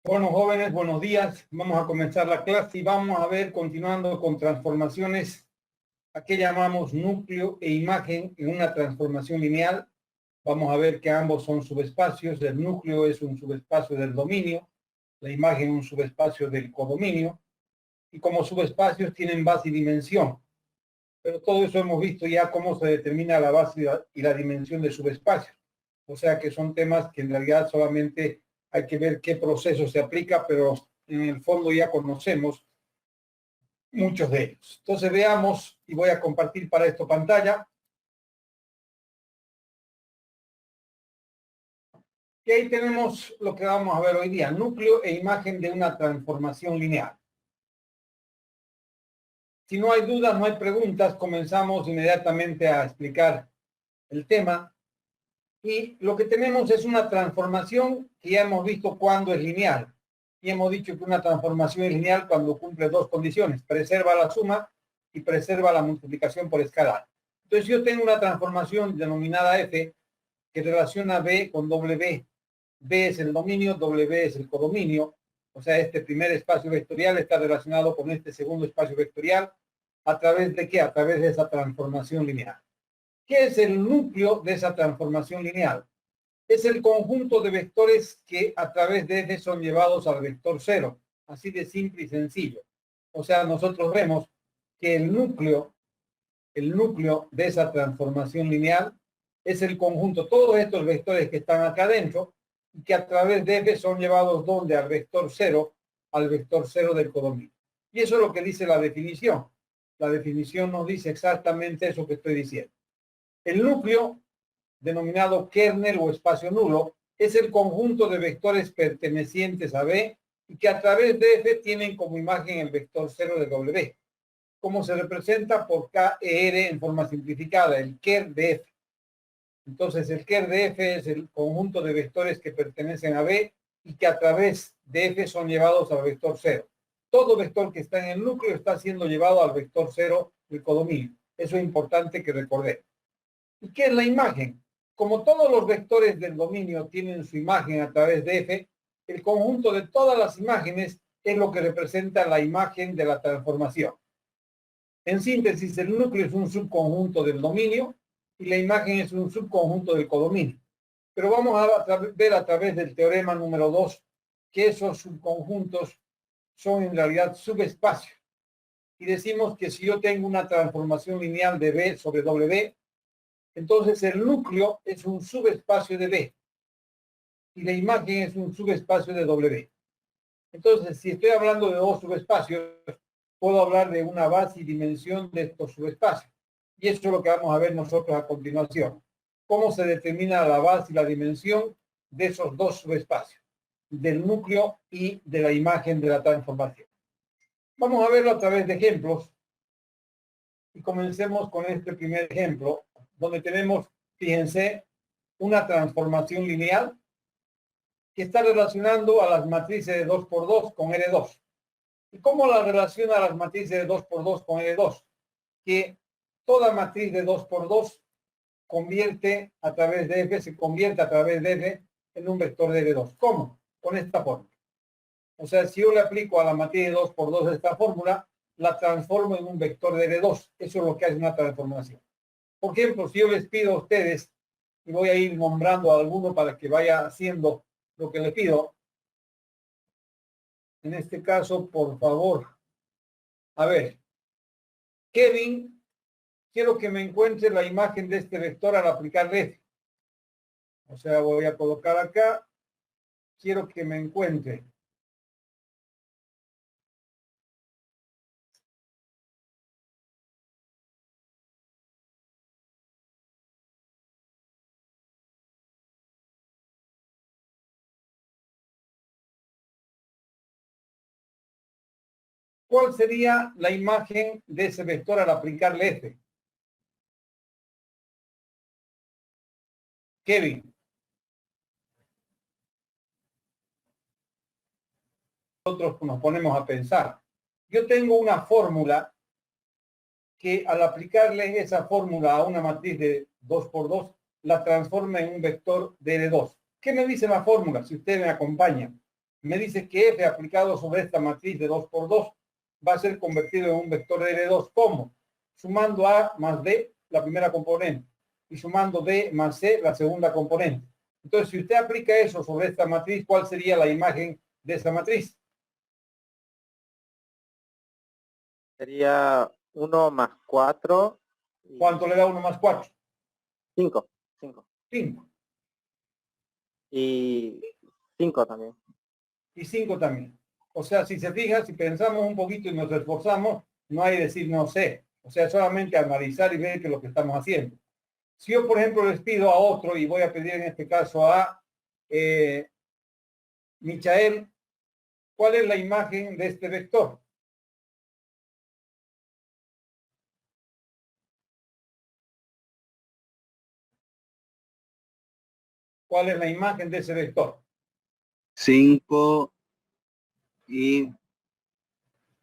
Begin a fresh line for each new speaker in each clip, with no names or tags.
Bueno, jóvenes, buenos días. Vamos a comenzar la clase y vamos a ver, continuando con transformaciones, a qué llamamos núcleo e imagen en una transformación lineal. Vamos a ver que ambos son subespacios. El núcleo es un subespacio del dominio, la imagen un subespacio del codominio, y como subespacios tienen base y dimensión. Pero todo eso hemos visto ya cómo se determina la base y la dimensión de subespacios. O sea que son temas que en realidad solamente hay que ver qué proceso se aplica, pero en el fondo ya conocemos muchos de ellos. Entonces veamos, y voy a compartir para esto pantalla. Y ahí tenemos lo que vamos a ver hoy día, núcleo e imagen de una transformación lineal. Si no hay dudas, no hay preguntas, comenzamos inmediatamente a explicar el tema. Y lo que tenemos es una transformación que ya hemos visto cuando es lineal. Y hemos dicho que una transformación es lineal cuando cumple dos condiciones: preserva la suma y preserva la multiplicación por escalar. Entonces yo tengo una transformación denominada F que relaciona B con W. B es el dominio, W es el codominio. O sea, este primer espacio vectorial está relacionado con este segundo espacio vectorial. ¿A través de qué? A través de esa transformación lineal. ¿Qué es el núcleo de esa transformación lineal? Es el conjunto de vectores que a través de F son llevados al vector cero. Así de simple y sencillo. O sea, nosotros vemos que el núcleo de esa transformación lineal es el conjunto, todos estos vectores que están acá adentro, y que a través de F son llevados ¿dónde? Al vector cero del codominio. Y eso es lo que dice la definición. La definición nos dice exactamente eso que estoy diciendo. El núcleo, denominado kernel o espacio nulo, es el conjunto de vectores pertenecientes a B y que a través de F tienen como imagen el vector cero de W, como se representa por KER en forma simplificada, el ker de F. Entonces, el ker de F es el conjunto de vectores que pertenecen a B y que a través de F son llevados al vector cero. Todo vector que está en el núcleo está siendo llevado al vector cero del codominio. Eso es importante que recordemos. ¿Y qué es la imagen? Como todos los vectores del dominio tienen su imagen a través de F, el conjunto de todas las imágenes es lo que representa la imagen de la transformación. En síntesis, el núcleo es un subconjunto del dominio y la imagen es un subconjunto del codominio. Pero vamos a ver a través del teorema número 2 que esos subconjuntos son en realidad subespacios. Y decimos que si yo tengo una transformación lineal de B sobre W, entonces el núcleo es un subespacio de B y la imagen es un subespacio de W. Entonces, si estoy hablando de dos subespacios, puedo hablar de una base y dimensión de estos subespacios. Y eso es lo que vamos a ver nosotros a continuación. Cómo se determina la base y la dimensión de esos dos subespacios, del núcleo y de la imagen de la transformación. Vamos a verlo a través de ejemplos. Y comencemos con este primer ejemplo, donde tenemos, fíjense, una transformación lineal que está relacionando a las matrices de 2 por 2 con R2. ¿Y cómo la relaciona a las matrices de 2 por 2 con R2? Que toda matriz de 2 por 2 convierte a través de F, se convierte a través de F en un vector de R2. ¿Cómo? Con esta fórmula. O sea, si yo le aplico a la matriz de 2 por 2 esta fórmula, la transformo en un vector de R2. Eso es lo que hace una transformación. Por ejemplo, si yo les pido a ustedes, y voy a ir nombrando a alguno para que vaya haciendo lo que les pido. En este caso, por favor. A ver, Kevin, quiero que me encuentre la imagen de este vector al aplicarle F. O sea, voy a colocar acá. Quiero que me encuentre. ¿Cuál sería la imagen de ese vector al aplicarle F? Kevin. Nosotros nos ponemos a pensar. Yo tengo una fórmula que al aplicarle esa fórmula a una matriz de 2 por 2, la transforma en un vector de R2. ¿Qué me dice la fórmula? Si usted me acompaña. me dice que F aplicado sobre esta matriz de 2 por 2 va a ser convertido en un vector de L2. ¿Cómo? Sumando A más B, la primera componente, y sumando B más C, la segunda componente. Entonces, si usted aplica eso sobre esta matriz, ¿cuál sería la imagen de esa matriz?
Sería 1 más 4.
¿Cuánto le da 1 más 4?
5.
5.
Y 5 también.
Y 5 también. O sea, si se fija, si pensamos un poquito y nos esforzamos, no hay decir no sé. O sea, solamente analizar y ver que es lo que estamos haciendo. Si yo, por ejemplo, les pido a otro, y voy a pedir en este caso a Michael, ¿cuál es la imagen de este vector? ¿Cuál es la imagen de ese vector?
5 y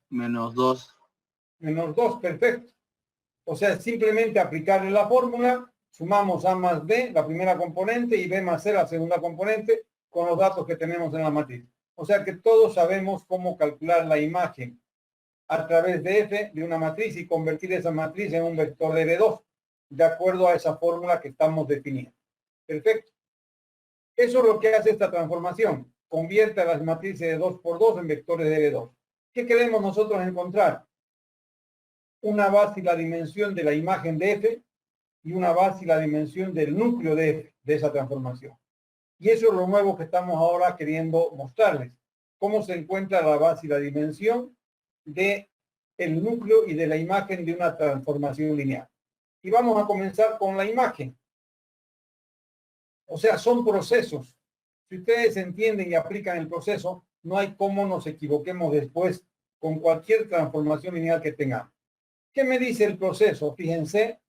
menos 2.
Menos 2, perfecto. O sea, simplemente aplicarle la fórmula, sumamos A más B, la primera componente, y B más C, la segunda componente, con los datos que tenemos en la matriz. O sea que todos sabemos cómo calcular la imagen a través de F de una matriz y convertir esa matriz en un vector de L2, de acuerdo a esa fórmula que estamos definiendo. Perfecto. Eso es lo que hace esta transformación. Convierte a las matrices de 2 por 2 en vectores de L2. ¿Qué queremos nosotros encontrar? Una base y la dimensión de la imagen de F y una base y la dimensión del núcleo de F, de esa transformación. Y eso es lo nuevo que estamos ahora queriendo mostrarles. Cómo se encuentra la base y la dimensión de el núcleo y de la imagen de una transformación lineal. Y vamos a comenzar con la imagen. O sea, son procesos. Si ustedes entienden y aplican el proceso, no hay cómo nos equivoquemos después con cualquier transformación lineal que tengamos. ¿Qué me dice el proceso? Fíjense,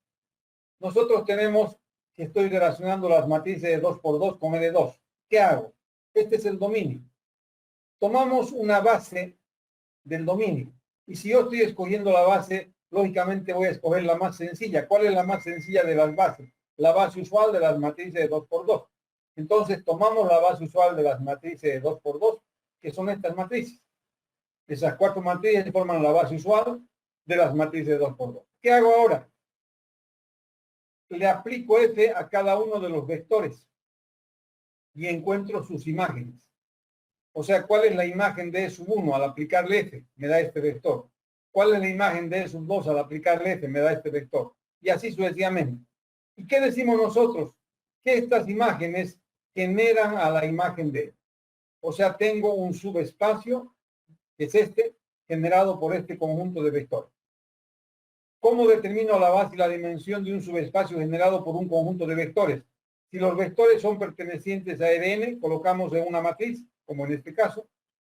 nosotros tenemos que estoy relacionando las matrices de 2 por 2 con L2. ¿Qué hago? Este es el dominio. Tomamos una base del dominio. Y si yo estoy escogiendo la base, lógicamente voy a escoger la más sencilla. ¿Cuál es la más sencilla de las bases? La base usual de las matrices de 2 por 2. Entonces tomamos la base usual de las matrices de 2 por 2, que son estas matrices. Esas 4 matrices forman la base usual de las matrices de 2 por 2. ¿Qué hago ahora? Le aplico F a cada uno de los vectores y encuentro sus imágenes. O sea, ¿cuál es la imagen de E sub 1 al aplicarle F? Me da este vector. ¿Cuál es la imagen de E sub 2 al aplicarle F? Me da este vector. Y así sucesivamente. ¿Y qué decimos nosotros? Que estas imágenes generan a la imagen de E. O sea, tengo un subespacio, que es este, generado por este conjunto de vectores. ¿Cómo determino la base y la dimensión de un subespacio generado por un conjunto de vectores? Si los vectores son pertenecientes a Rn, colocamos en una matriz, como en este caso,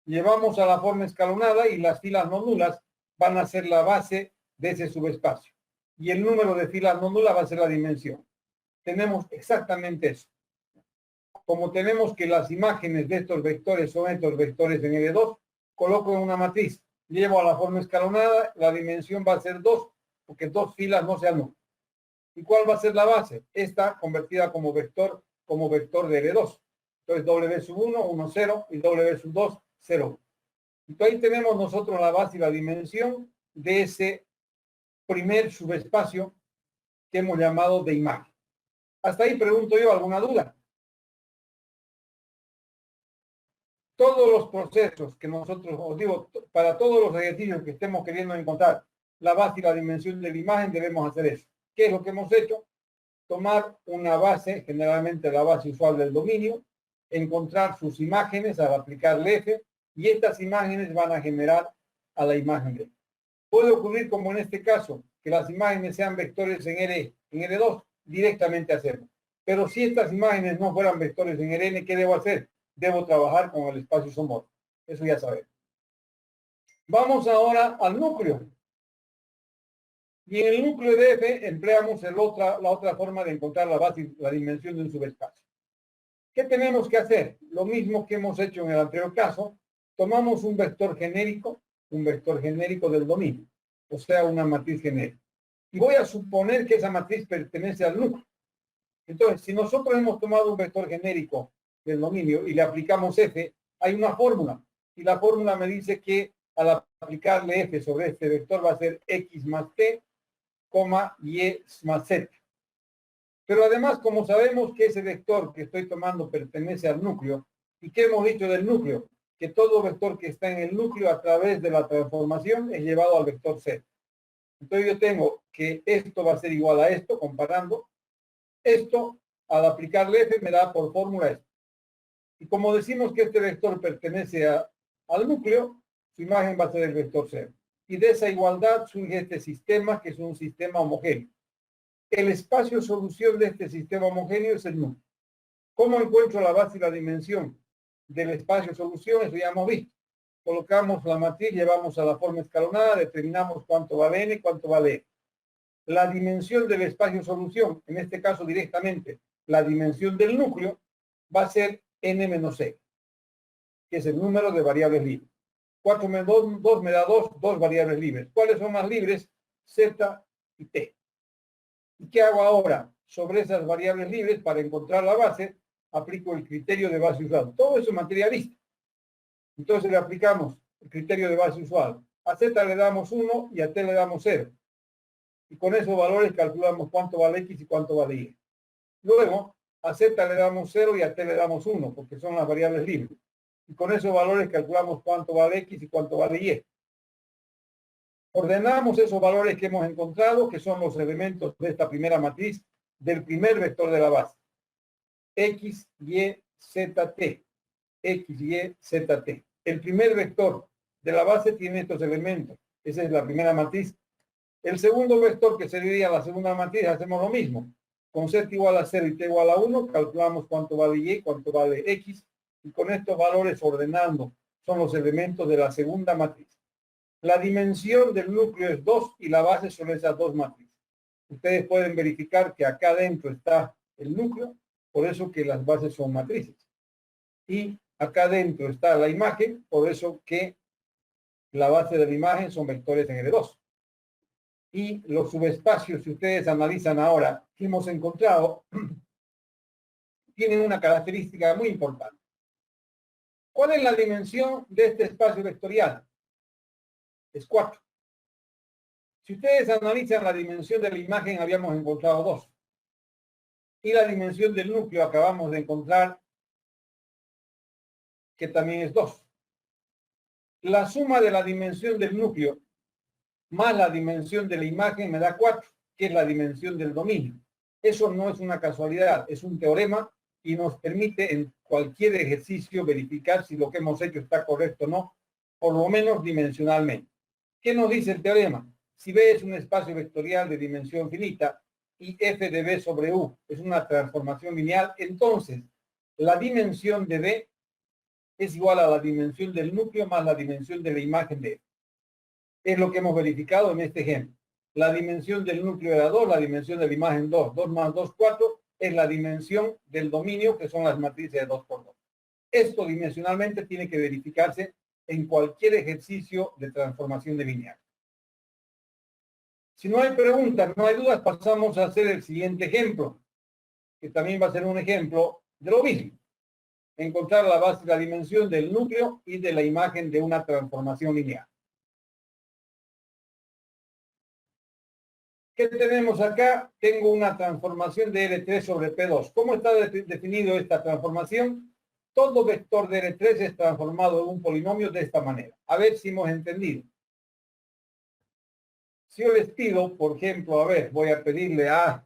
llevamos a la forma escalonada y las filas no nulas van a ser la base de ese subespacio. Y el número de filas no nulas va a ser la dimensión. Tenemos exactamente eso. Como tenemos que las imágenes de estos vectores son estos vectores en L2, coloco en una matriz, llevo a la forma escalonada, la dimensión va a ser 2, porque 2 filas no se anulan. ¿Y cuál va a ser la base? Esta convertida como vector de L2. Entonces W sub 1, 1, 0 y W sub 2, 0. Entonces ahí tenemos nosotros la base y la dimensión de ese primer subespacio que hemos llamado de imagen. Hasta ahí pregunto yo, ¿alguna duda? Todos los procesos que nosotros, os digo, para todos los ejercicios que estemos queriendo encontrar la base y la dimensión de la imagen, debemos hacer eso. ¿Qué es lo que hemos hecho? Tomar una base, generalmente la base usual del dominio, encontrar sus imágenes al aplicarle F, y estas imágenes van a generar a la imagen de F. Puede ocurrir, como en este caso, que las imágenes sean vectores en L2, directamente hacemos. Pero si estas imágenes no fueran vectores en Rn, ¿qué debo hacer? Debo trabajar con el espacio isomorfo. Eso ya sabemos. Vamos ahora al núcleo. Y en el núcleo de F empleamos la otra forma de encontrar la base y la dimensión de un subespacio. ¿Qué tenemos que hacer? Lo mismo que hemos hecho en el anterior caso. Tomamos un vector genérico del dominio, o sea, una matriz genérica. Y voy a suponer que esa matriz pertenece al núcleo. Entonces, si nosotros hemos tomado un vector genérico del dominio y le aplicamos F hay una fórmula. Y la fórmula me dice que al aplicarle f sobre este vector va a ser x más t, y más z. Pero además, como sabemos que ese vector que estoy tomando pertenece al núcleo, ¿y qué hemos dicho del núcleo? Que todo vector que está en el núcleo a través de la transformación es llevado al vector z. Entonces yo tengo que esto va a ser igual a esto, comparando. Esto, al aplicarle f, me da por fórmula esto. Y como decimos que este vector pertenece al núcleo, su imagen va a ser el vector 0. Y de esa igualdad surge este sistema, que es un sistema homogéneo. El espacio solución de este sistema homogéneo es el núcleo. ¿Cómo encuentro la base y la dimensión del espacio solución? Eso ya hemos visto. Colocamos la matriz, llevamos a la forma escalonada, determinamos cuánto vale n, cuánto vale e. La dimensión del espacio solución, en este caso directamente la dimensión del núcleo, va a ser n menos e, que es el número de variables libres. 4 menos 2 me da 2 variables libres. ¿Cuáles son más libres? Z y t. ¿Y qué hago ahora? Sobre esas variables libres, para encontrar la base, aplico el criterio de base usual. Todo eso es materialista. Entonces le aplicamos el criterio de base usual. A Z le damos 1 y a T le damos 0. Y con esos valores calculamos cuánto vale X y cuánto vale Y. Luego, a Z le damos 0 y a T le damos 1, porque son las variables libres. Y con esos valores calculamos cuánto vale X y cuánto vale Y. Ordenamos esos valores que hemos encontrado, que son los elementos de esta primera matriz, del primer vector de la base. X, Y, Z, T. X, Y, Z, T. El primer vector de la base tiene estos elementos. Esa es la primera matriz. El segundo vector, que sería la segunda matriz, hacemos lo mismo. Con Z igual a 0 y T igual a 1, calculamos cuánto vale Y, cuánto vale X, y con estos valores ordenando son los elementos de la segunda matriz. La dimensión del núcleo es 2 y la base son esas dos matrices. Ustedes pueden verificar que acá adentro está el núcleo, por eso que las bases son matrices. Y acá adentro está la imagen, por eso que la base de la imagen son vectores en L2. Y los subespacios, si ustedes analizan ahora, que hemos encontrado, tienen una característica muy importante. ¿Cuál es la dimensión de este espacio vectorial? Es 4. Si ustedes analizan la dimensión de la imagen, habíamos encontrado 2. Y la dimensión del núcleo acabamos de encontrar que también es 2. La suma de la dimensión del núcleo más la dimensión de la imagen me da 4, que es la dimensión del dominio. Eso no es una casualidad, es un teorema y nos permite en cualquier ejercicio verificar si lo que hemos hecho está correcto o no, por lo menos dimensionalmente. ¿Qué nos dice el teorema? Si B es un espacio vectorial de dimensión finita y f de B sobre U es una transformación lineal, entonces la dimensión de B es igual a la dimensión del núcleo más la dimensión de la imagen de F. Es lo que hemos verificado en este ejemplo. La dimensión del núcleo era 2, la dimensión de la imagen 2. 2 más 2, 4, es la dimensión del dominio, que son las matrices de 2 por 2. Esto dimensionalmente tiene que verificarse en cualquier ejercicio de transformación de lineal. Si no hay preguntas, no hay dudas, pasamos a hacer el siguiente ejemplo, que también va a ser un ejemplo de lo mismo. Encontrar la base y la dimensión del núcleo y de la imagen de una transformación lineal. ¿Qué tenemos acá? Tengo una transformación de L3 sobre P2. ¿Cómo está definido esta transformación? Todo vector de L3 es transformado en un polinomio de esta manera. A ver si hemos entendido. Si yo les pido, por ejemplo, a ver, voy a pedirle a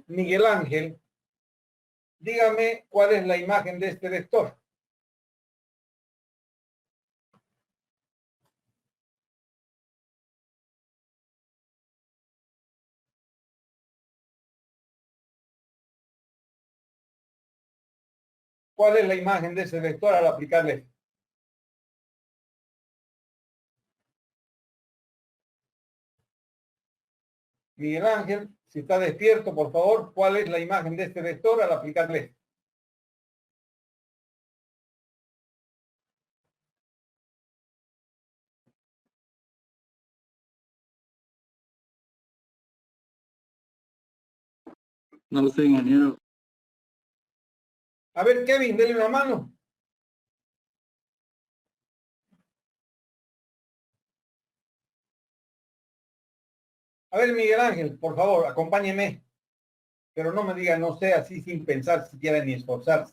Miguel Ángel, dígame cuál es la imagen de este vector. ¿Cuál es la imagen de ese vector al aplicarle? Miguel Ángel, si está despierto, por favor, ¿cuál es la imagen de este vector al aplicarle?
No lo sé, ingeniero.
A ver, Kevin, denle una mano. A ver, Miguel Ángel, por favor, acompáñeme. Pero no me diga no sé así sin pensar siquiera ni esforzarse.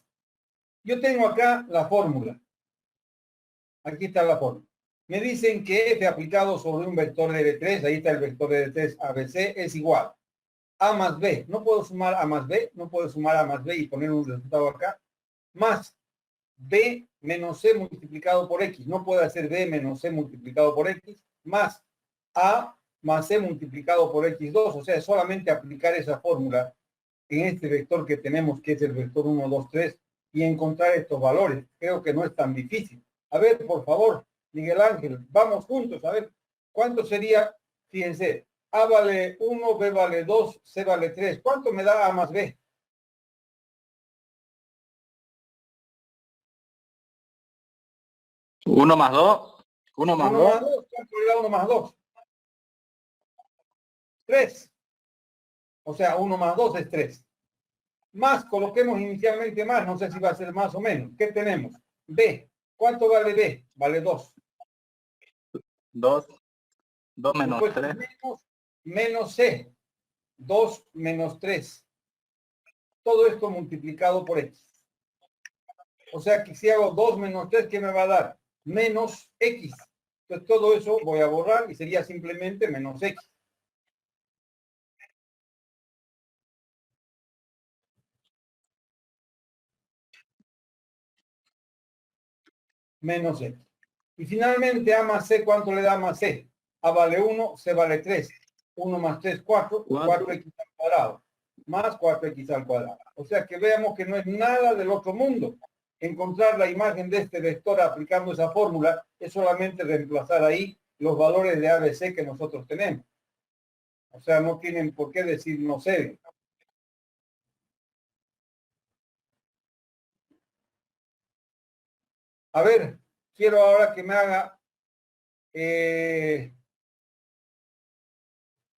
Yo tengo acá la fórmula. Aquí está la fórmula. Me dicen que f aplicado sobre un vector de R3, ahí está el vector de R3 ABC, es igual a más b. No puedo sumar a más b, no puedo sumar a más b y poner un resultado acá. Más b menos c multiplicado por x. No puedo hacer b menos c multiplicado por x. Más a más c multiplicado por x2. O sea, solamente aplicar esa fórmula en este vector que tenemos, que es el vector 1, 2, 3, y encontrar estos valores. Creo que no es tan difícil. A ver, por favor, Miguel Ángel, vamos juntos, a ver, ¿cuánto sería? Fíjense, A vale 1, B vale 2, C vale 3. ¿Cuánto me da A más B?
1 más 2. 1 más
1
2.
más 2, ¿cuánto le da 1 más 2? 3. O sea, 1 más 2 es 3. Más, coloquemos inicialmente más, no sé si va a ser más o menos. ¿Qué tenemos? B. ¿Cuánto vale B? Vale 2.
2. 2 menos
Después
3.
menos C. 2 menos 3. Todo esto multiplicado por X. O sea que si hago 2 menos 3, ¿qué me va a dar? Menos X. Entonces todo eso voy a borrar y sería simplemente menos X. Menos X. Y finalmente A más C, ¿cuánto le da A más C? A vale 1, C vale 3. 1 más 3, 4. 4X al cuadrado. Más 4X al cuadrado. O sea que veamos que no es nada del otro mundo. Encontrar la imagen de este vector aplicando esa fórmula es solamente reemplazar ahí los valores de ABC que nosotros tenemos. O sea, no tienen por qué decir no sé. A ver, quiero ahora que me haga...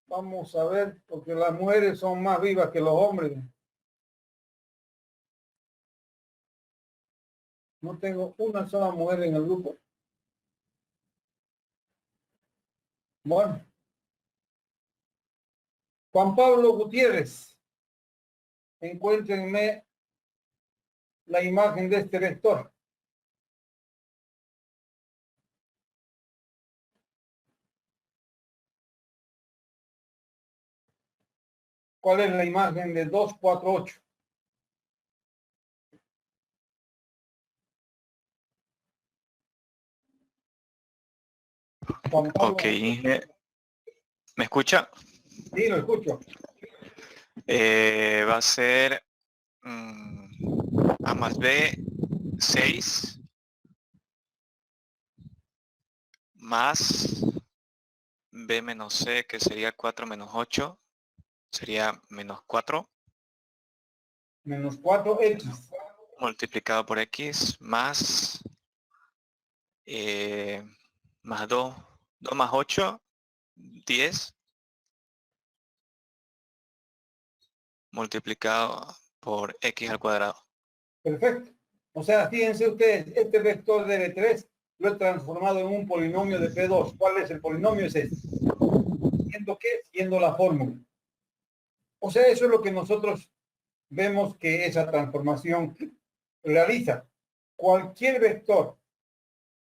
vamos a ver, porque las mujeres son más vivas que los hombres. No tengo una sola mujer en el grupo. Bueno. Juan Pablo Gutiérrez. Encuéntrenme la imagen de este vector. ¿Cuál es la imagen de 2, 4, 8? Juan Pablo.
Ok, ¿me escucha?
Sí, lo escucho.
Va a ser A más B 6 más B menos C, que sería 4 menos 8, sería menos 4,
Menos 4X.
multiplicado por X, más, más 2, 2 más 8, 10, multiplicado por X al cuadrado.
Perfecto. O sea, fíjense ustedes, este vector de B3 lo he transformado en un polinomio de P2. ¿Cuál es el polinomio? Es este. ¿Siendo qué? Siendo la fórmula. O sea, eso es lo que nosotros vemos que esa transformación realiza. Cualquier vector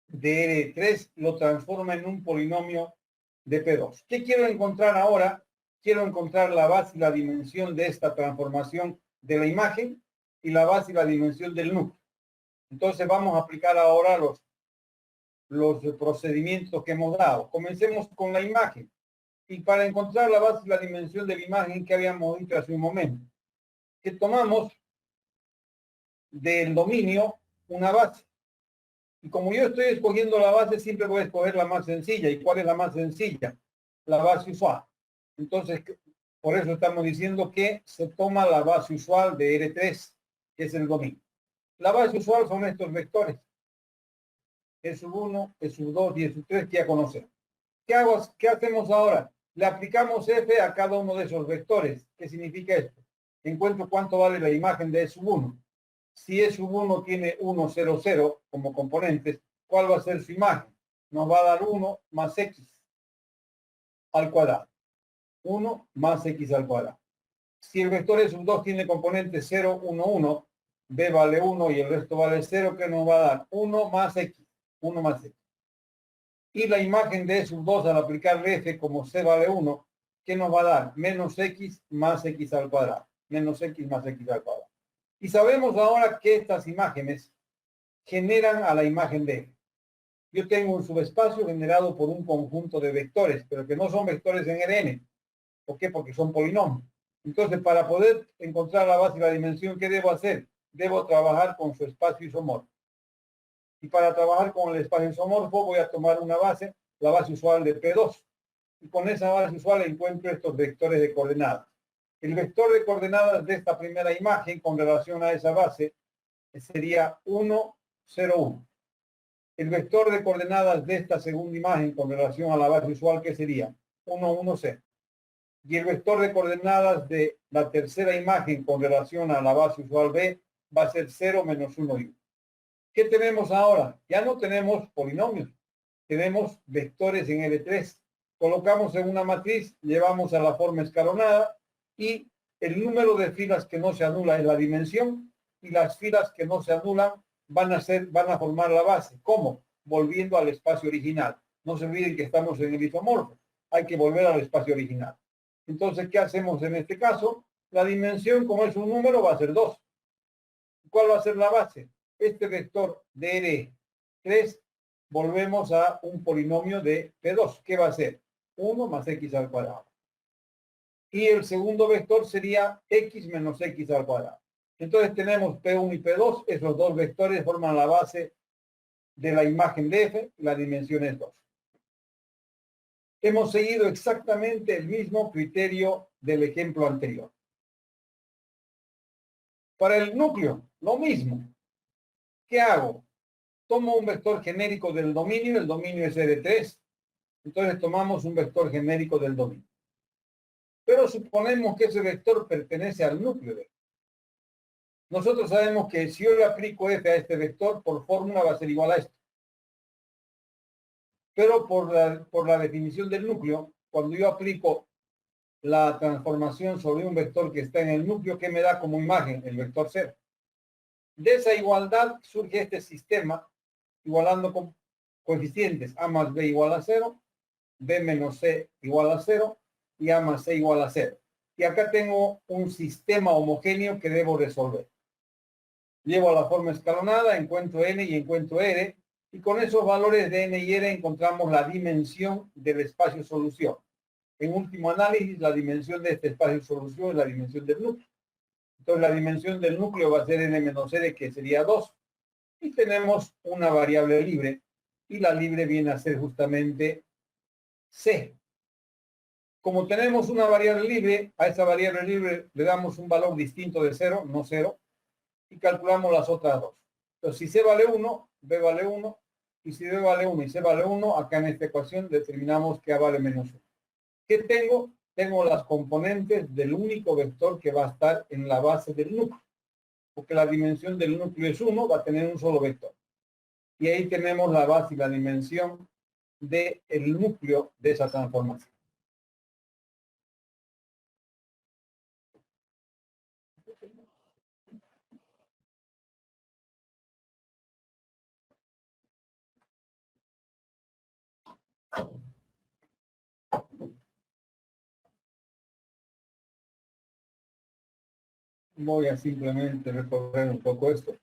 de R3 lo transforma en un polinomio de P2. ¿Qué quiero encontrar ahora? Quiero encontrar la base y la dimensión de esta transformación de la imagen y la base y la dimensión del núcleo. Entonces vamos a aplicar ahora los procedimientos que hemos dado. Comencemos con la imagen. Y para encontrar la base y la dimensión de la imagen que habíamos dicho hace un momento, que tomamos del dominio una base. Y como yo estoy escogiendo la base, siempre voy a escoger la más sencilla. ¿Y cuál es la más sencilla? La base usual. Entonces, por eso estamos diciendo que se toma la base usual de R3, que es el dominio. La base usual son estos vectores. E1, E2 y E3 que ya conocemos. ¿Qué hacemos ahora? Le aplicamos F a cada uno de esos vectores. ¿Qué significa esto? Encuentro cuánto vale la imagen de E1. Si E1 tiene 1, 0, 0 como componentes, ¿cuál va a ser su imagen? Nos va a dar 1 más X al cuadrado. 1 más x al cuadrado. Si el vector E sub 2 tiene componentes 0, 1, 1, B vale 1 y el resto vale 0, ¿qué nos va a dar? 1 más x. 1 más x. Y la imagen de E sub 2 al aplicarle F como C vale 1, ¿qué nos va a dar? Menos x más x al cuadrado. Menos x más x al cuadrado. Y sabemos ahora que estas imágenes generan a la imagen de F. Yo tengo un subespacio generado por un conjunto de vectores, pero que no son vectores en Rn. ¿Por qué? Porque son polinomios. Entonces, para poder encontrar la base y la dimensión, ¿qué debo hacer? Debo trabajar con su espacio isomorfo. Y para trabajar con el espacio isomorfo voy a tomar una base, la base usual de P2. Y con esa base usual encuentro estos vectores de coordenadas. El vector de coordenadas de esta primera imagen con relación a esa base sería 1, 0, 1. El vector de coordenadas de esta segunda imagen con relación a la base usual, ¿qué sería? 1, 1, 0. Y el vector de coordenadas de la tercera imagen con relación a la base usual B va a ser 0, menos 1 y 1. ¿Qué tenemos ahora? Ya no tenemos polinomios. Tenemos vectores en L3. Colocamos en una matriz, llevamos a la forma escalonada y el número de filas que no se anula es la dimensión y las filas que no se anulan van a formar la base. ¿Cómo? Volviendo al espacio original. No se olviden que estamos en el isomorfo. Hay que volver al espacio original. Entonces, ¿qué hacemos en este caso? La dimensión, como es un número, va a ser 2. ¿Cuál va a ser la base? Este vector de R3, volvemos a un polinomio de P2. ¿Qué va a ser? 1 más x al cuadrado. Y el segundo vector sería x menos x al cuadrado. Entonces tenemos P1 y P2. Esos dos vectores forman la base de la imagen de F. La dimensión es 2. Hemos seguido exactamente el mismo criterio del ejemplo anterior. Para el núcleo, lo mismo. ¿Qué hago? Tomo un vector genérico del dominio, el dominio es R3. Entonces tomamos un vector genérico del dominio. Pero suponemos que ese vector pertenece al núcleo de F. Nosotros sabemos que si yo le aplico F a este vector, por fórmula va a ser igual a esto. Pero por la definición del núcleo, cuando yo aplico la transformación sobre un vector que está en el núcleo, ¿qué me da como imagen? El vector 0. De esa igualdad surge este sistema, igualando con coeficientes A más B igual a 0, B menos C igual a 0 y A más C igual a 0. Y acá tengo un sistema homogéneo que debo resolver. Llevo a la forma escalonada, encuentro N y encuentro R, y con esos valores de N y R encontramos la dimensión del espacio solución. En último análisis, la dimensión de este espacio solución es la dimensión del núcleo. Entonces, la dimensión del núcleo va a ser N menos R, que sería 2. Y tenemos una variable libre, y la libre viene a ser justamente C. Como tenemos una variable libre, a esa variable libre le damos un valor distinto de 0, no 0, y calculamos las otras dos. Entonces, si C vale 1, B vale 1, y si B vale 1 y C vale 1, acá en esta ecuación determinamos que A vale menos 1. ¿Qué tengo? Tengo las componentes del único vector que va a estar en la base del núcleo. Porque la dimensión del núcleo es 1, va a tener un solo vector. Y ahí tenemos la base y la dimensión del núcleo de esa transformación. Voy a simplemente recorrer un poco esto.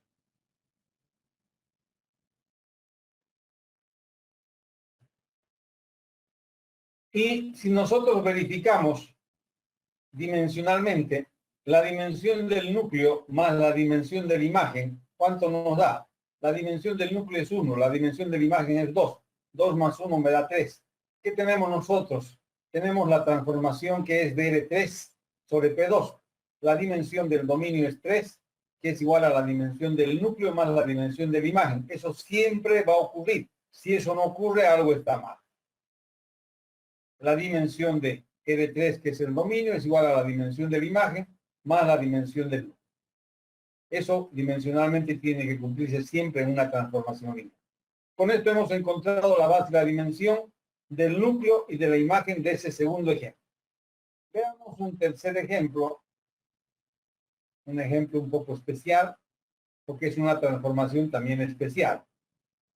Y si nosotros verificamos dimensionalmente la dimensión del núcleo más la dimensión de la imagen, ¿cuánto nos da? La dimensión del núcleo es 1, la dimensión de la imagen es 2. 2 más 1 me da 3. ¿Qué tenemos nosotros? Tenemos la transformación que es de R3 sobre P2. La dimensión del dominio es 3, que es igual a la dimensión del núcleo más la dimensión de la imagen. Eso siempre va a ocurrir. Si eso no ocurre, algo está mal. La dimensión de R3, que es el dominio, es igual a la dimensión de la imagen más la dimensión del núcleo. Eso dimensionalmente tiene que cumplirse siempre en una transformación lineal. Con esto hemos encontrado la base de la dimensión del núcleo y de la imagen de ese segundo ejemplo. Veamos un tercer ejemplo, un ejemplo un poco especial, porque es una transformación también especial.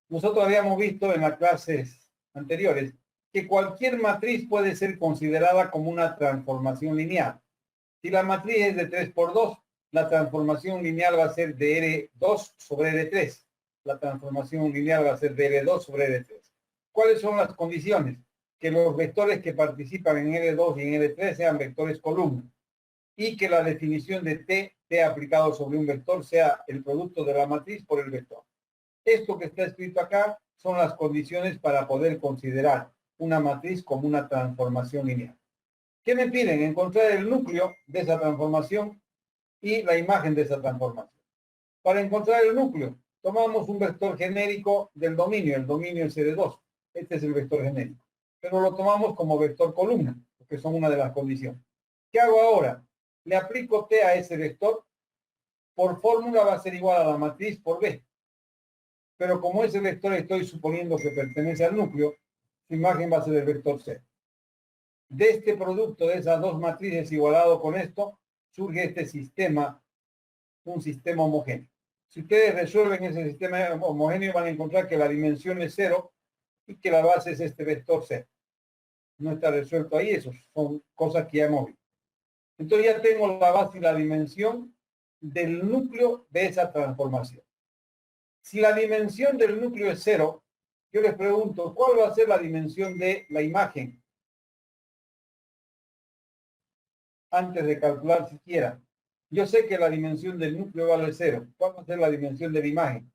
Nosotros habíamos visto en las clases anteriores que cualquier matriz puede ser considerada como una transformación lineal. Si la matriz es de 3 por 2, la transformación lineal va a ser de R2 sobre R3. La transformación lineal va a ser de R2 sobre R3. ¿Cuáles son las condiciones? Que los vectores que participan en R2 y en R3 sean vectores columna y que la definición de T aplicado sobre un vector sea el producto de la matriz por el vector. Esto que está escrito acá son las condiciones para poder considerar una matriz como una transformación lineal. ¿Qué me piden? Encontrar el núcleo de esa transformación y la imagen de esa transformación. Para encontrar el núcleo, tomamos un vector genérico del dominio. El dominio es R2. Este es el vector genérico. Pero lo tomamos como vector columna, porque son una de las condiciones. ¿Qué hago ahora? Le aplico T a ese vector. Por fórmula va a ser igual a la matriz por B. Pero como ese vector estoy suponiendo que pertenece al núcleo, su imagen va a ser el vector C. De este producto de esas dos matrices igualado con esto, surge este sistema, un sistema homogéneo. Si ustedes resuelven ese sistema homogéneo, van a encontrar que la dimensión es 0 y que la base es este vector C. No está resuelto ahí, eso son cosas que ya hemos visto. Entonces ya tengo la base y la dimensión del núcleo de esa transformación. Si la dimensión del núcleo es 0, yo les pregunto, ¿cuál va a ser la dimensión de la imagen? Antes de calcular siquiera. Yo sé que la dimensión del núcleo vale 0. ¿Cuál va a ser la dimensión de la imagen?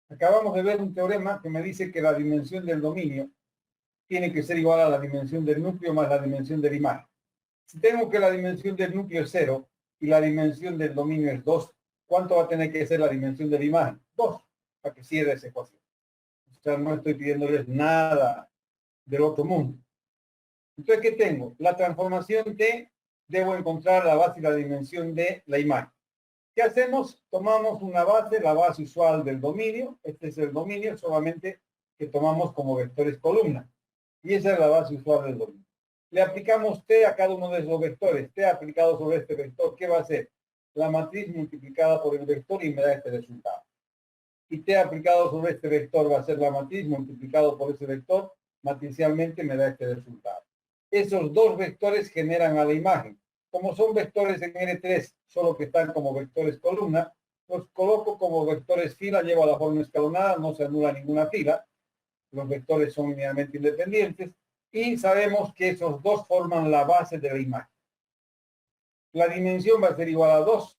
Acabamos de ver un teorema que me dice que la dimensión del dominio tiene que ser igual a la dimensión del núcleo más la dimensión de la imagen. Si tengo que la dimensión del núcleo es 0 y la dimensión del dominio es 2, ¿cuánto va a tener que ser la dimensión de la imagen? 2, para que cierre esa ecuación. O sea, no estoy pidiéndoles nada del otro mundo. Entonces, ¿qué tengo? La transformación T, debo encontrar la base y la dimensión de la imagen. ¿Qué hacemos? Tomamos una base, la base usual del dominio. Este es el dominio, solamente que tomamos como vectores columna. Y esa es la base usual del dominio. Le aplicamos T a cada uno de esos vectores. T aplicado sobre este vector, ¿qué va a ser? La matriz multiplicada por el vector y me da este resultado. Y T aplicado sobre este vector va a ser la matriz multiplicado por ese vector. Matricialmente me da este resultado. Esos dos vectores generan a la imagen. Como son vectores en R3, solo que están como vectores columna, los coloco como vectores fila, llevo a la forma escalonada, no se anula ninguna fila. Los vectores son linealmente independientes y sabemos que esos dos forman la base de la imagen. La dimensión va a ser igual a 2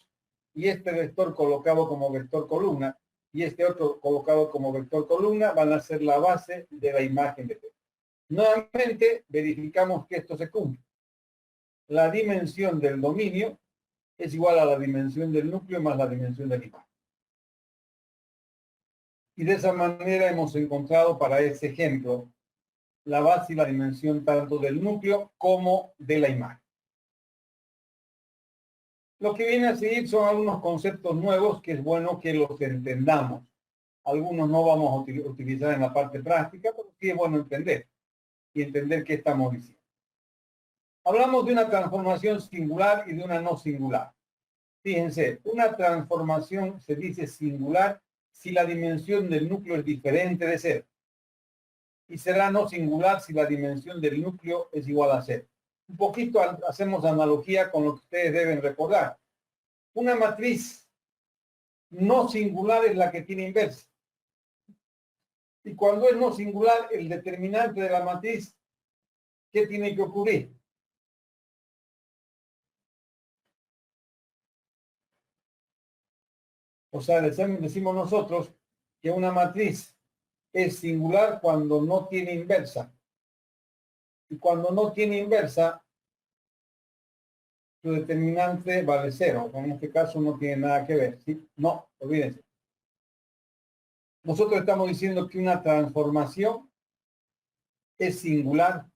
y este vector colocado como vector columna y este otro colocado como vector columna van a ser la base de la imagen de T. Nuevamente verificamos que esto se cumple. La dimensión del dominio es igual a la dimensión del núcleo más la dimensión de la imagen. Y de esa manera hemos encontrado para ese ejemplo la base y la dimensión tanto del núcleo como de la imagen. Lo que viene a seguir son algunos conceptos nuevos que es bueno que los entendamos. Algunos no vamos a utilizar en la parte práctica, pero sí es bueno entender y entender qué estamos diciendo. Hablamos de una transformación singular y de una no singular. Fíjense, una transformación se dice singular si la dimensión del núcleo es diferente de 0. Y será no singular si la dimensión del núcleo es igual a 0. Un poquito hacemos analogía con lo que ustedes deben recordar. Una matriz no singular es la que tiene inversa. Y cuando es no singular, el determinante de la matriz, ¿qué tiene que ocurrir? O sea, decimos nosotros que una matriz es singular cuando no tiene inversa. Y cuando no tiene inversa, su determinante vale 0. En este caso no tiene nada que ver, ¿sí? No, olvídense. Nosotros estamos diciendo que una transformación es singular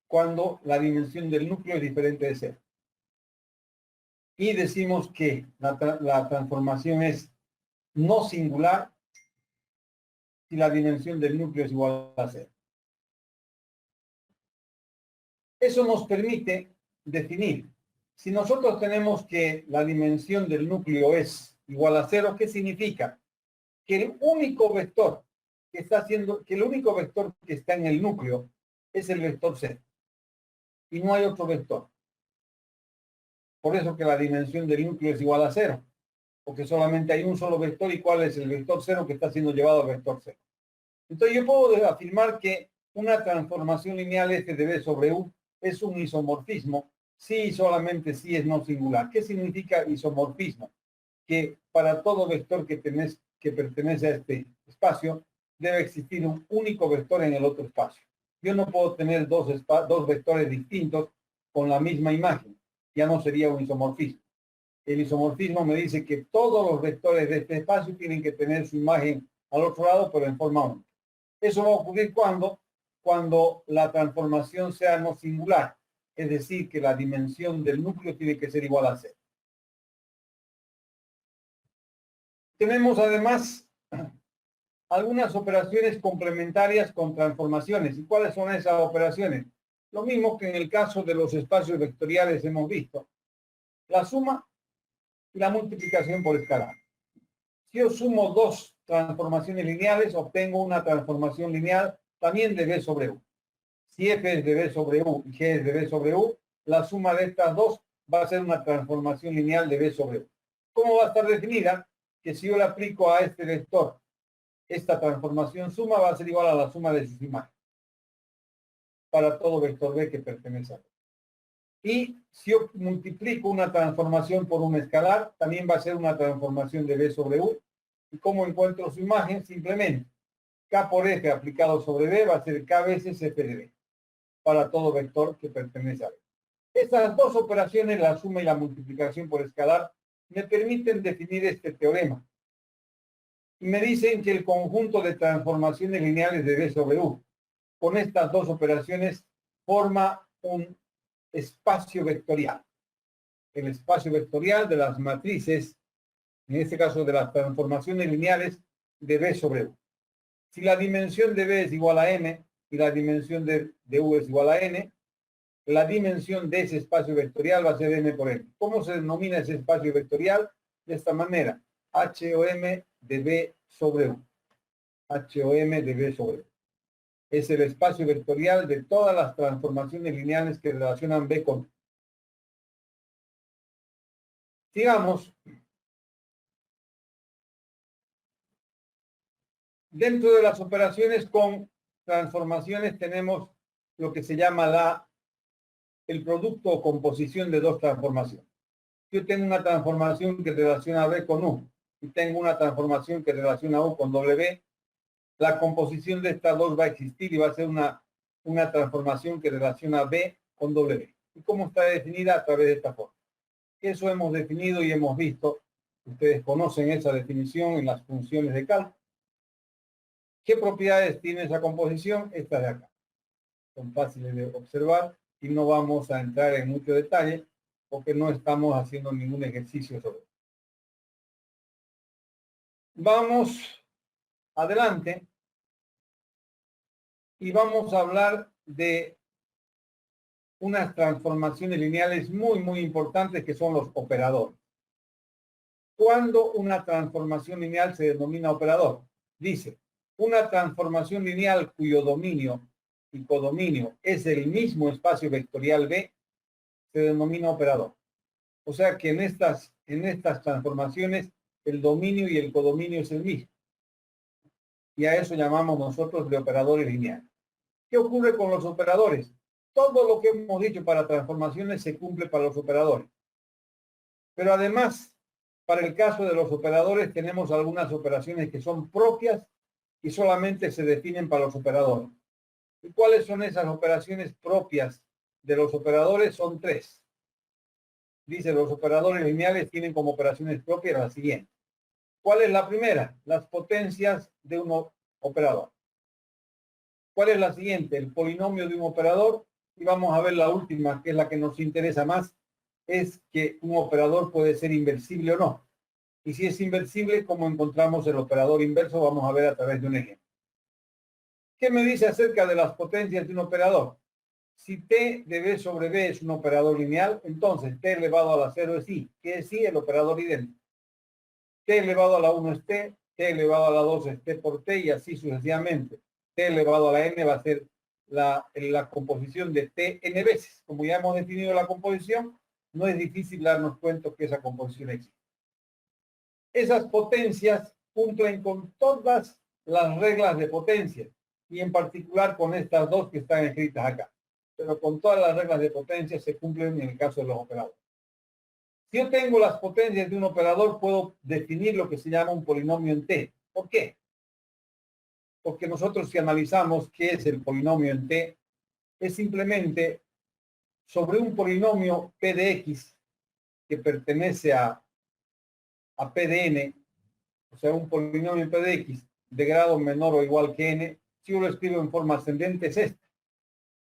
cuando la dimensión del núcleo es diferente de 0. y decimos que la transformación es no singular si la dimensión del núcleo es igual a 0. Eso nos permite definir. Si nosotros tenemos que la dimensión del núcleo es igual a 0, ¿qué significa? Que el único vector que está en el núcleo es el vector 0. Y no hay otro vector. Por eso que la dimensión del núcleo es igual a 0. Porque solamente hay un solo vector. ¿Y cuál es el vector 0 que está siendo llevado al vector 0? Entonces yo puedo afirmar que una transformación lineal f de b sobre u es un isomorfismo si y solamente si es no singular. ¿Qué significa isomorfismo? Que para todo vector que pertenece a este espacio debe existir un único vector en el otro espacio. Yo no puedo tener dos vectores distintos con la misma imagen. Ya no sería un isomorfismo. El isomorfismo me dice que todos los vectores de este espacio tienen que tener su imagen al otro lado, pero en forma única. Eso va a ocurrir cuando la transformación sea no singular, es decir, que la dimensión del núcleo tiene que ser igual a 0. Tenemos además algunas operaciones complementarias con transformaciones. ¿Y cuáles son esas operaciones? Lo mismo que en el caso de los espacios vectoriales hemos visto. La suma y la multiplicación por escalar. Si yo sumo dos transformaciones lineales, obtengo una transformación lineal también de b sobre u. Si f es de b sobre u y g es de b sobre u, la suma de estas dos va a ser una transformación lineal de b sobre u. ¿Cómo va a estar definida? Que si yo le aplico a este vector esta transformación suma, va a ser igual a la suma de sus imágenes para todo vector b que pertenece a b. Y si yo multiplico una transformación por un escalar, también va a ser una transformación de b sobre u. ¿Y cómo encuentro su imagen? Simplemente k por f aplicado sobre b va a ser k veces f de b para todo vector que pertenece a b. Estas dos operaciones, la suma y la multiplicación por escalar, me permiten definir este teorema. Y me dicen que el conjunto de transformaciones lineales de b sobre u con estas dos operaciones forma un espacio vectorial. El espacio vectorial de las matrices, en este caso de las transformaciones lineales de b sobre u. Si la dimensión de b es igual a m y la dimensión de u es igual a n, la dimensión de ese espacio vectorial va a ser m por n. ¿Cómo se denomina ese espacio vectorial? De esta manera, HOM de b sobre u. HOM de b sobre u. Es el espacio vectorial de todas las transformaciones lineales que relacionan b con u. Sigamos. Dentro de las operaciones con transformaciones tenemos lo que se llama el producto o composición de dos transformaciones. Yo tengo una transformación que relaciona b con u y tengo una transformación que relaciona u con w. La composición de estas dos va a existir y va a ser una transformación que relaciona b con w. ¿Y cómo está definida? A través de esta forma. Eso hemos definido y hemos visto. Ustedes conocen esa definición en las funciones de cálculo. ¿Qué propiedades tiene esa composición? Esta de acá. Son fáciles de observar y no vamos a entrar en mucho detalle porque no estamos haciendo ningún ejercicio sobre eso. Vamos adelante y vamos a hablar de unas transformaciones lineales muy, muy importantes que son los operadores. ¿Cuándo una transformación lineal se denomina operador? Dice, una transformación lineal cuyo dominio y codominio es el mismo espacio vectorial B se denomina operador. O sea que en estas transformaciones el dominio y el codominio es el mismo. Y a eso llamamos nosotros de operadores lineales. ¿Qué ocurre con los operadores? Todo lo que hemos dicho para transformaciones se cumple para los operadores. Pero además, para el caso de los operadores tenemos algunas operaciones que son propias y solamente se definen para los operadores. ¿Y cuáles son esas operaciones propias de los operadores? Son tres. Dice, los operadores lineales tienen como operaciones propias las siguientes. ¿Cuál es la primera? Las potencias de un operador. ¿Cuál es la siguiente? El polinomio de un operador. Y vamos a ver la última, que es la que nos interesa más, es que un operador puede ser inversible o no. Y si es inversible, ¿cómo encontramos el operador inverso? Vamos a ver a través de un ejemplo. ¿Qué me dice acerca de las potencias de un operador? Si t de b sobre b es un operador lineal, entonces t elevado a la 0 es i. ¿Qué es i? El operador idéntico. T elevado a la 1 es t, t elevado a la 2 es t por t y así sucesivamente. T elevado a la n va a ser la composición de t n veces. Como ya hemos definido la composición, no es difícil darnos cuenta que esa composición existe. Esas potencias cumplen con todas las reglas de potencia y en particular con estas dos que están escritas acá. Pero con todas las reglas de potencia se cumplen en el caso de los operadores. Si yo tengo las potencias de un operador, puedo definir lo que se llama un polinomio en T. ¿Por qué? Porque nosotros si analizamos qué es el polinomio en T, es simplemente sobre un polinomio P de X que pertenece a P de N, o sea, un polinomio P de X de grado menor o igual que N, si yo lo escribo en forma ascendente es este.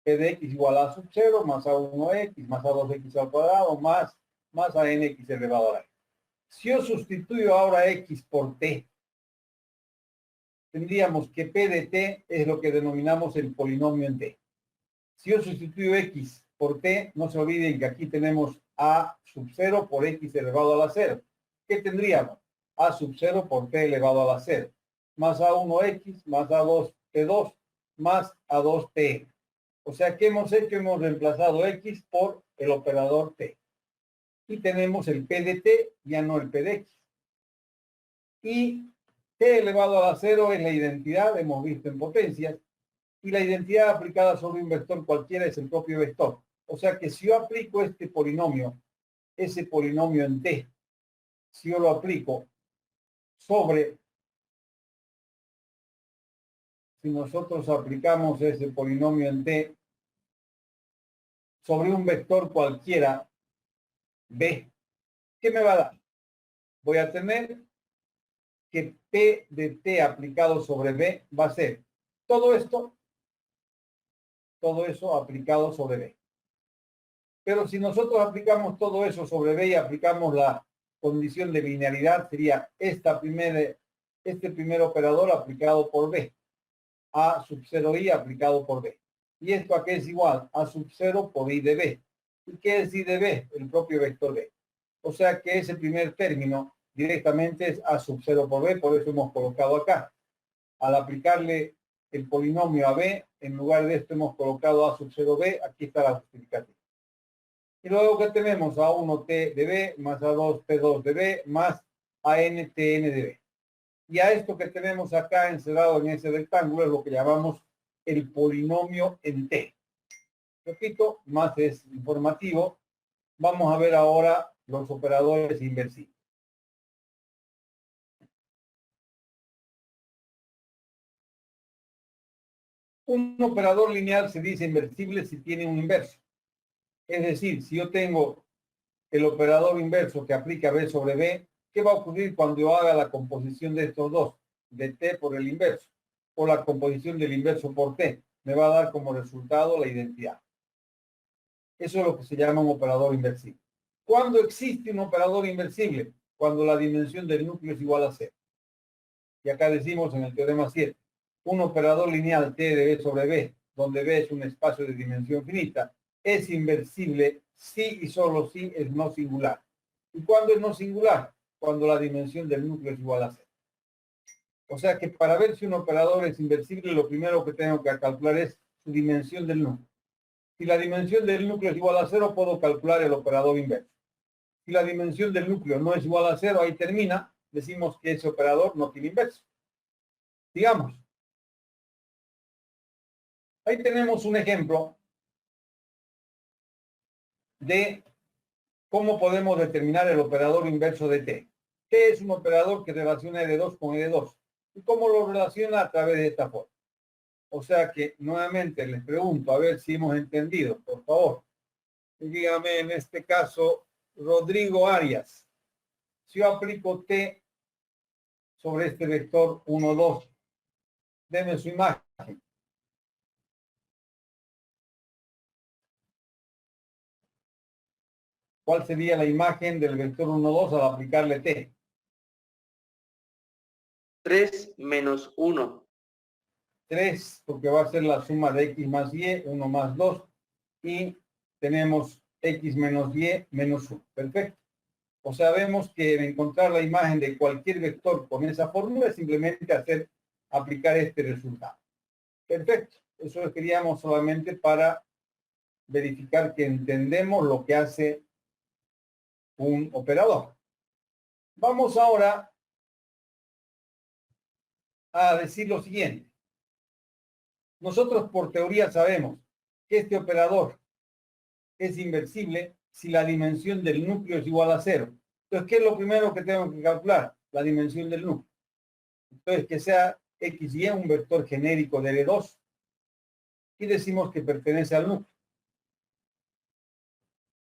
P de X igual a sub 0 más a 1X más a 2X al cuadrado más a NX elevado a la N. Si yo sustituyo ahora X por T, tendríamos que P de T es lo que denominamos el polinomio en T. Si yo sustituyo X por T, no se olviden que aquí tenemos A sub 0 por X elevado a la 0. ¿Qué tendríamos? A sub 0 por T elevado a la 0. Más A1X más A2T2 más A2T. O sea, ¿qué hemos hecho? Hemos reemplazado X por el operador T. Y tenemos el P de T, ya no el P de X. Y T elevado a la 0 es la identidad, hemos visto en potencias, y la identidad aplicada sobre un vector cualquiera es el propio vector. O sea que si yo aplico este polinomio, ese polinomio en T, si yo lo aplico sobre, si nosotros aplicamos ese polinomio en T sobre un vector cualquiera, B, ¿qué me va a dar? Voy a tener que P de T aplicado sobre B va a ser todo esto, todo eso aplicado sobre B. Pero si nosotros aplicamos todo eso sobre B y aplicamos la condición de linealidad, sería este primer operador aplicado por B. A sub 0 I aplicado por B. ¿Y esto a qué es igual? A sub 0 por I de B. ¿Y qué es I de B? El propio vector B. O sea que ese primer término directamente es A sub 0 por B, por eso hemos colocado acá. Al aplicarle el polinomio a B, en lugar de esto hemos colocado A sub 0B, aquí está la justificativa. Y luego que tenemos A1T de B más A2T2 de B más ANTN de B. Y a esto que tenemos acá encerrado en ese rectángulo es lo que llamamos el polinomio en T. Repito, más es informativo. Vamos a ver ahora los operadores inversibles. Un operador lineal se dice inversible si tiene un inverso. Es decir, si yo tengo el operador inverso que aplica B sobre B, ¿qué va a ocurrir cuando yo haga la composición de estos dos? De T por el inverso, o la composición del inverso por T. Me va a dar como resultado la identidad. Eso es lo que se llama un operador inversible. ¿Cuándo existe un operador inversible? Cuando la dimensión del núcleo es igual a 0. Y acá decimos en el teorema 7, un operador lineal T de B sobre B, donde B es un espacio de dimensión finita, es inversible si y solo si es no singular. ¿Y cuándo es no singular? Cuando la dimensión del núcleo es igual a 0. O sea que para ver si un operador es inversible, lo primero que tengo que calcular es su dimensión del núcleo. Si la dimensión del núcleo es igual a 0, puedo calcular el operador inverso. Si la dimensión del núcleo no es igual a 0, ahí termina, decimos que ese operador no tiene inverso. Digamos, ahí tenemos un ejemplo de cómo podemos determinar el operador inverso de T. T es un operador que relaciona ED2 con ED2. ¿Y cómo lo relaciona? A través de esta forma. O sea que, nuevamente, les pregunto, a ver si hemos entendido, por favor. Dígame, en este caso, Rodrigo Arias. Si yo aplico T sobre este vector 1, 2, deme su imagen. ¿Cuál sería la imagen del vector 1, 2 al aplicarle t?
3 menos 1.
3, porque va a ser la suma de x más y, 1 más 2, y tenemos x menos y menos 1. Perfecto. O sea, vemos que encontrar la imagen de cualquier vector con esa fórmula es simplemente aplicar este resultado. Perfecto. Eso lo queríamos solamente para verificar que entendemos lo que hace un operador. Vamos ahora a decir lo siguiente. Nosotros por teoría sabemos que este operador es inversible si la dimensión del núcleo es igual a 0. Entonces, ¿qué es lo primero que tengo que calcular? La dimensión del núcleo. Entonces, que sea XY un vector genérico de R2 y decimos que pertenece al núcleo.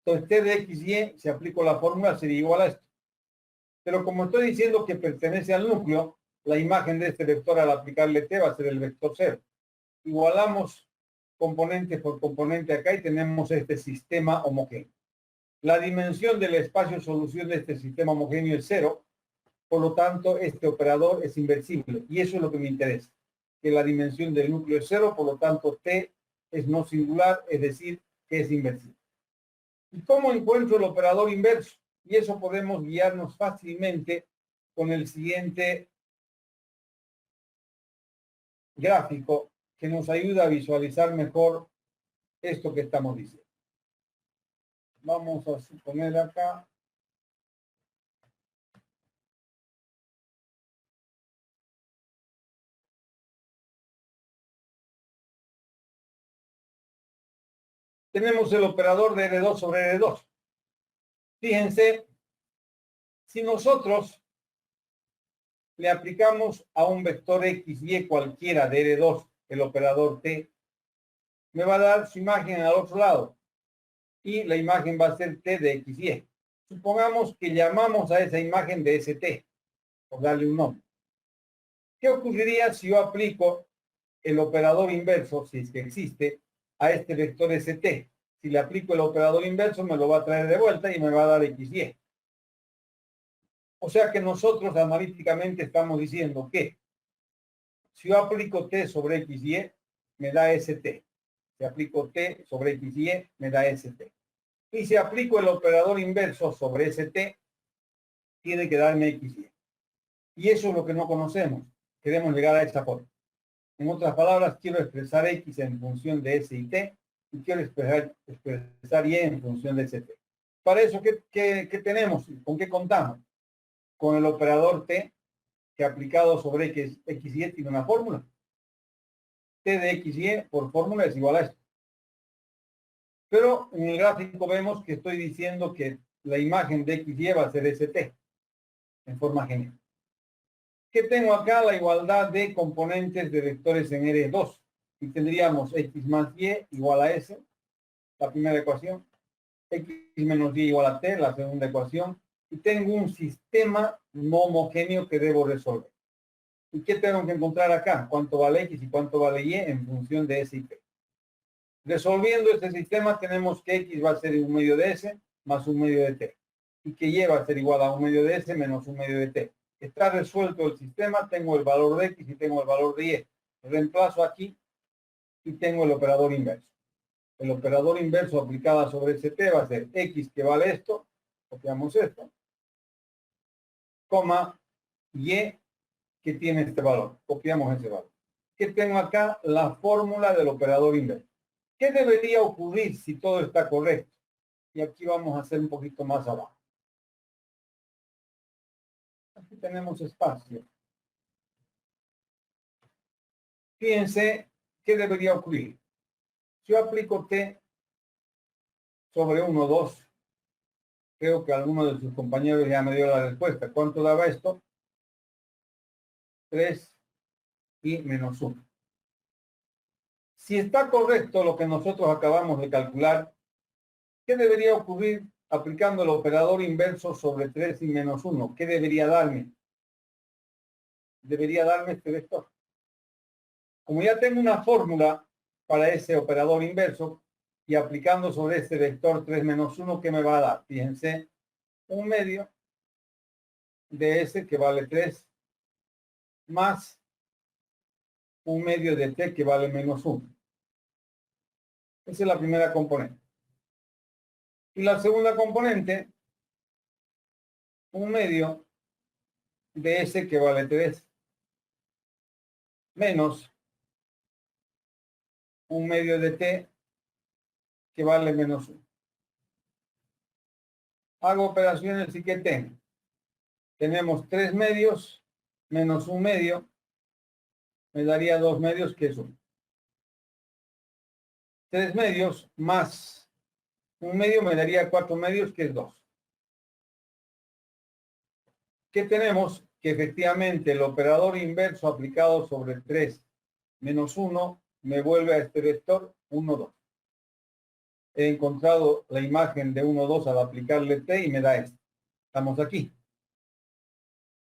Entonces, T de XY, si aplico la fórmula, sería igual a esto. Pero como estoy diciendo que pertenece al núcleo, la imagen de este vector al aplicarle T va a ser el vector 0. Igualamos componente por componente acá y tenemos este sistema homogéneo. La dimensión del espacio solución de este sistema homogéneo es 0, por lo tanto, este operador es inversible. Y eso es lo que me interesa, que la dimensión del núcleo es 0, por lo tanto, T es no singular, es decir, que es inversible. ¿Y cómo encuentro el operador inverso? Y eso podemos guiarnos fácilmente con el siguiente gráfico que nos ayuda a visualizar mejor esto que estamos diciendo. Vamos a suponer acá. Tenemos el operador de R2 sobre R2. Fíjense, si nosotros le aplicamos a un vector X, Y cualquiera de R2 el operador T, me va a dar su imagen al otro lado. Y la imagen va a ser T de X, Y. Supongamos que llamamos a esa imagen de ST, por darle un nombre. ¿Qué ocurriría si yo aplico el operador inverso, si es que existe, a este vector ST? Si le aplico el operador inverso, me lo va a traer de vuelta y me va a dar XY. O sea que nosotros analíticamente estamos diciendo que si yo aplico T sobre XY, me da ST. Si aplico T sobre XY, me da ST. Y si aplico el operador inverso sobre ST, tiene que darme XY. Y eso es lo que no conocemos. Queremos llegar a esta forma. En otras palabras, quiero expresar X en función de S y T, y quiero expresar Y en función de ST. Para eso, ¿qué tenemos? ¿Con qué contamos? Con el operador T, que aplicado sobre XY tiene una fórmula. T de XY por fórmula es igual a esto. Pero en el gráfico vemos que estoy diciendo que la imagen de XY va a ser ST, en forma general. ¿Qué tengo acá? La igualdad de componentes de vectores en R2. Y tendríamos X más Y igual a S, la primera ecuación. X menos Y igual a T, la segunda ecuación. Y tengo un sistema no homogéneo que debo resolver. ¿Y qué tengo que encontrar acá? ¿Cuánto vale X y cuánto vale Y en función de S y T? Resolviendo este sistema tenemos que X va a ser 1/2 de S más 1/2 de T. Y que Y va a ser igual a 1/2 de S menos 1/2 de T. Está resuelto el sistema, tengo el valor de X y tengo el valor de Y. Reemplazo aquí y tengo el operador inverso. El operador inverso aplicada sobre ST va a ser X que vale esto, copiamos esto, coma Y que tiene este valor, copiamos ese valor. ¿Qué tengo acá? La fórmula del operador inverso. ¿Qué debería ocurrir si todo está correcto? Y aquí vamos a hacer un poquito más abajo. Aquí tenemos espacio. Fíjense qué debería ocurrir. Si yo aplico T sobre 1, 2, creo que alguno de sus compañeros ya me dio la respuesta. ¿Cuánto daba esto? 3 y menos 1. Si está correcto lo que nosotros acabamos de calcular, ¿qué debería ocurrir aplicando el operador inverso sobre 3 y menos 1? ¿Qué debería darme? Debería darme este vector. Como ya tengo una fórmula para ese operador inverso, Y aplicando sobre este vector 3 menos 1, ¿qué me va a dar? Fíjense, 1/2 de S que vale 3 más 1/2 de T que vale menos 1. Esa es la primera componente. Y la segunda componente, 1/2 de S que vale 3 menos 1/2 de T que vale menos 1. Hago operaciones y ¿qué tengo? Tenemos 3 medios menos 1/2 me daría 2 medios que es 1. 3 medios más 1/2 me daría 4 medios que es 2. ¿Qué tenemos? Que efectivamente el operador inverso aplicado sobre 3 menos 1 me vuelve a este vector 1, 2. He encontrado la imagen de 1, 2 al aplicarle T y me da esto. Estamos aquí.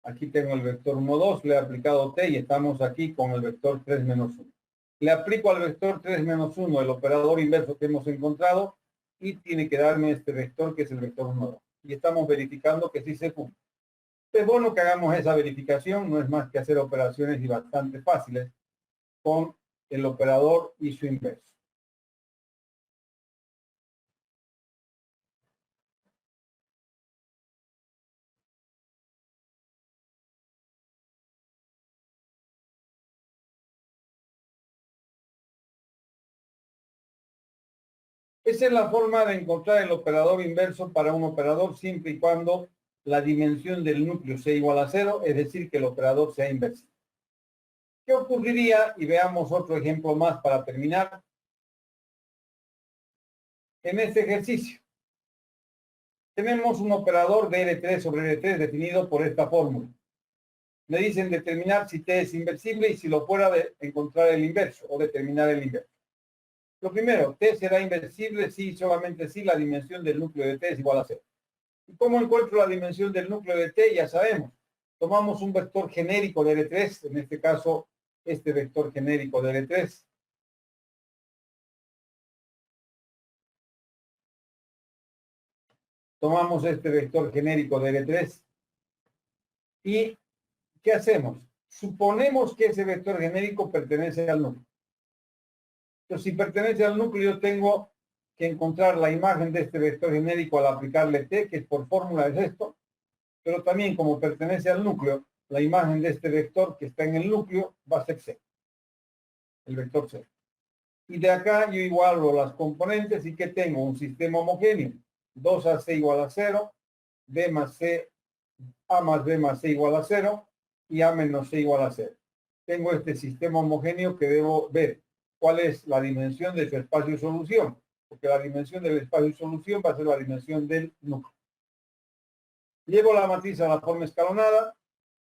Aquí tengo el vector 1, 2, le he aplicado T y estamos aquí con el vector 3 menos 1. Le aplico al vector 3 menos 1 el operador inverso que hemos encontrado y tiene que darme este vector que es el vector 1, 2. Y estamos verificando que sí se cumple. Es bueno que hagamos esa verificación, no es más que hacer operaciones y bastante fáciles con el operador y su inverso. Esa es la forma de encontrar el operador inverso para un operador siempre y cuando la dimensión del núcleo sea igual a 0, es decir, que el operador sea inversivo. ¿Qué ocurriría? Y veamos otro ejemplo más para terminar. En este ejercicio tenemos un operador de L3 sobre L3 definido por esta fórmula. Me dicen determinar si T es inversible y si lo fuera de encontrar el inverso o determinar el inverso. Lo primero, T será inversible si solamente si la dimensión del núcleo de T es igual a 0. ¿Y cómo encuentro la dimensión del núcleo de T? Ya sabemos. Tomamos un vector genérico de L3, en este caso, este vector genérico de L3. Tomamos este vector genérico de L3. ¿Y qué hacemos? Suponemos que ese vector genérico pertenece al núcleo. Entonces, si pertenece al núcleo, yo tengo que encontrar la imagen de este vector genérico al aplicarle T, que por fórmula es esto, pero también como pertenece al núcleo, la imagen de este vector que está en el núcleo va a ser C, el vector C. Y de acá yo igualo las componentes y que tengo un sistema homogéneo, 2AC igual a 0, B más C, A más B más C igual a 0 y A menos C igual a 0. Tengo este sistema homogéneo que debo ver cuál es la dimensión de su espacio solución, porque la dimensión del espacio solución va a ser la dimensión del núcleo. Llevo la matriz a la forma escalonada,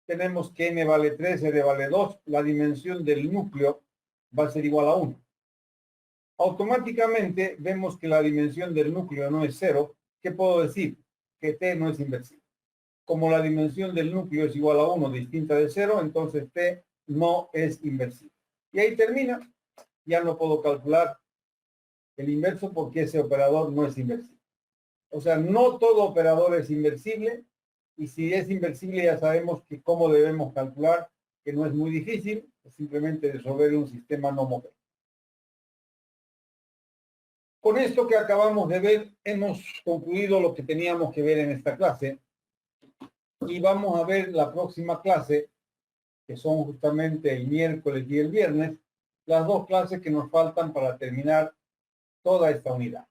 tenemos que n vale 3, r vale 2, la dimensión del núcleo va a ser igual a 1. Automáticamente vemos que la dimensión del núcleo no es 0. ¿Qué puedo decir? Que T no es inversible. Como la dimensión del núcleo es igual a 1 distinta de 0, entonces T no es inversible. Y ahí termina. Ya no puedo calcular el inverso porque ese operador no es inversible. O sea, no todo operador es inversible y si es inversible ya sabemos que cómo debemos calcular, que no es muy difícil, es simplemente resolver un sistema no homogéneo. Con esto que acabamos de ver, hemos concluido lo que teníamos que ver en esta clase y vamos a ver la próxima clase, que son justamente el miércoles y el viernes, las dos clases que nos faltan para terminar toda esta unidad.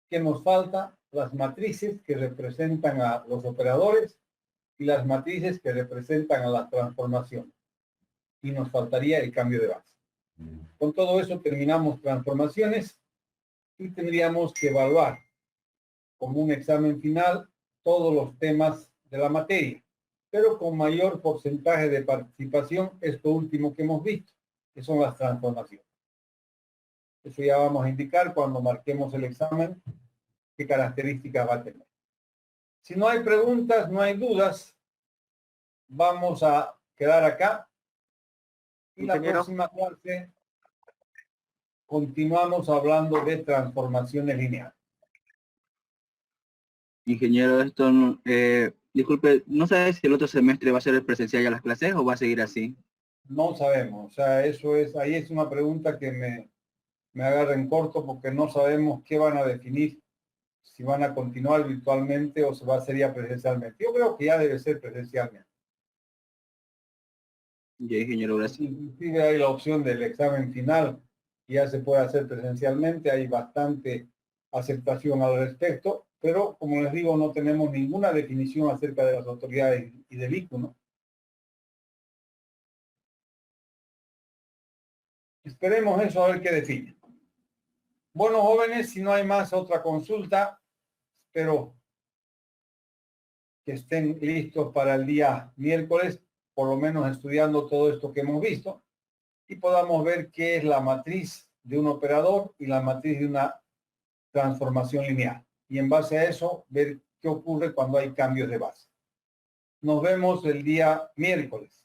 ¿Qué nos falta? Las matrices que representan a los operadores y las matrices que representan a las transformaciones. Y nos faltaría el cambio de base. Con todo eso terminamos transformaciones y tendríamos que evaluar como un examen final todos los temas de la materia, pero con mayor porcentaje de participación, esto último que hemos visto, que son las transformaciones. Eso ya vamos a indicar cuando marquemos el examen qué características va a tener. Si no hay preguntas, no hay dudas, vamos a quedar acá. Y la próxima clase continuamos hablando de transformaciones lineales.
Ingeniero, esto, disculpe, ¿no sabe si el otro semestre va a ser presencial ya las clases o va a seguir así?
No sabemos, o sea, eso es, ahí es una pregunta que me agarra en corto porque no sabemos qué van a definir, si van a continuar virtualmente o se va a hacer ya presencialmente. Yo creo que ya debe ser presencialmente.
Ya, ingeniero, gracias.
Inclusive hay la opción del examen final, que ya se puede hacer presencialmente, hay bastante aceptación al respecto, pero como les digo, no tenemos ninguna definición acerca de las autoridades y del ICU, ¿no? Esperemos eso a ver qué define. Bueno, jóvenes, si no hay más otra consulta, espero que estén listos para el día miércoles, por lo menos estudiando todo esto que hemos visto, y podamos ver qué es la matriz de un operador y la matriz de una transformación lineal. Y en base a eso, ver qué ocurre cuando hay cambios de base. Nos vemos el día miércoles.